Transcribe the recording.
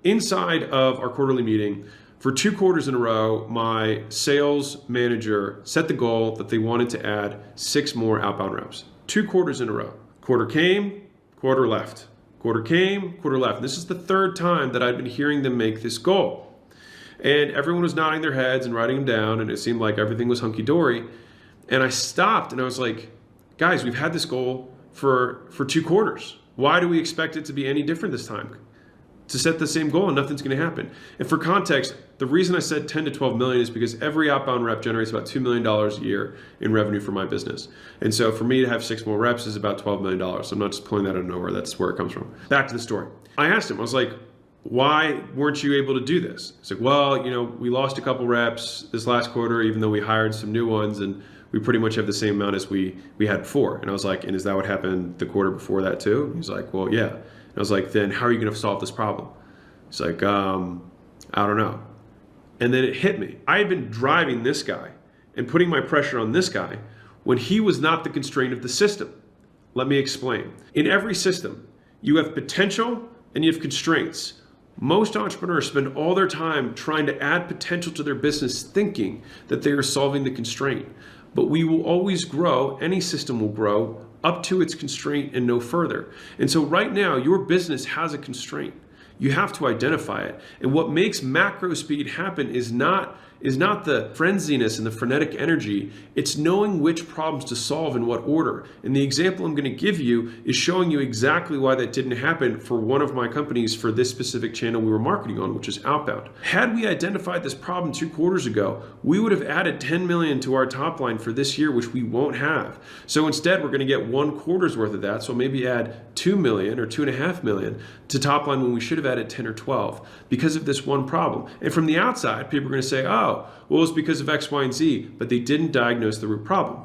inside of our quarterly meeting, for 2 quarters in a row, my sales manager set the goal that they wanted to add 6 more outbound reps. 2 quarters in a row. Quarter came, quarter left. Quarter came, quarter left. And this is the 3rd time that I'd been hearing them make this goal. And everyone was nodding their heads and writing them down, and it seemed like everything was hunky-dory. And I stopped and I was like, guys, we've had this goal for 2 quarters. Why do we expect it to be any different this time? To set the same goal and nothing's going to happen. And for context, the reason I said 10 to 12 million is because every outbound rep generates about $2 million a year in revenue for my business. And so for me to have 6 more reps is about $12 million. So I'm not just pulling that out of nowhere. That's where it comes from. Back to the story. I asked him, I was like, why weren't you able to do this? He's like, well, we lost a couple reps this last quarter, even though we hired some new ones, and we pretty much have the same amount as we had before. And I was like, and is that what happened the quarter before that too? And he's like, well, yeah. And I was like, then how are you going to solve this problem? He's like, I don't know. And then it hit me. I had been driving this guy and putting my pressure on this guy when he was not the constraint of the system. Let me explain. In every system, you have potential and you have constraints. Most entrepreneurs spend all their time trying to add potential to their business, thinking that they are solving the constraint. But we will always grow, any system will grow up to its constraint and no further. And so right now, your business has a constraint. You have to identify it. And what makes macro speed happen is not the frenziness and the frenetic energy. It's knowing which problems to solve in what order. And the example I'm going to give you is showing you exactly why that didn't happen for one of my companies for this specific channel we were marketing on, which is outbound. Had we identified this problem 2 quarters ago, we would have added 10 million to our top line for this year, which we won't have. So instead, we're going to get 1 quarter's worth of that. So maybe add 2 million or 2.5 million to top line when we should have added 10 or 12 because of this one problem. And from the outside, people are going to say, oh, well, it's because of X, Y, and Z, but they didn't diagnose the root problem.